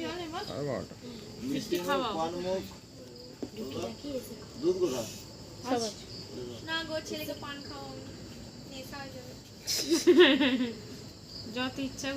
আর 12টা মিষ্টি খাওয়া পানমুখ দুধ কোথা সব আছে। না গো ছেলেকে পান খাওয়াও নেশা হয়ে যাবে যত ইচ্ছা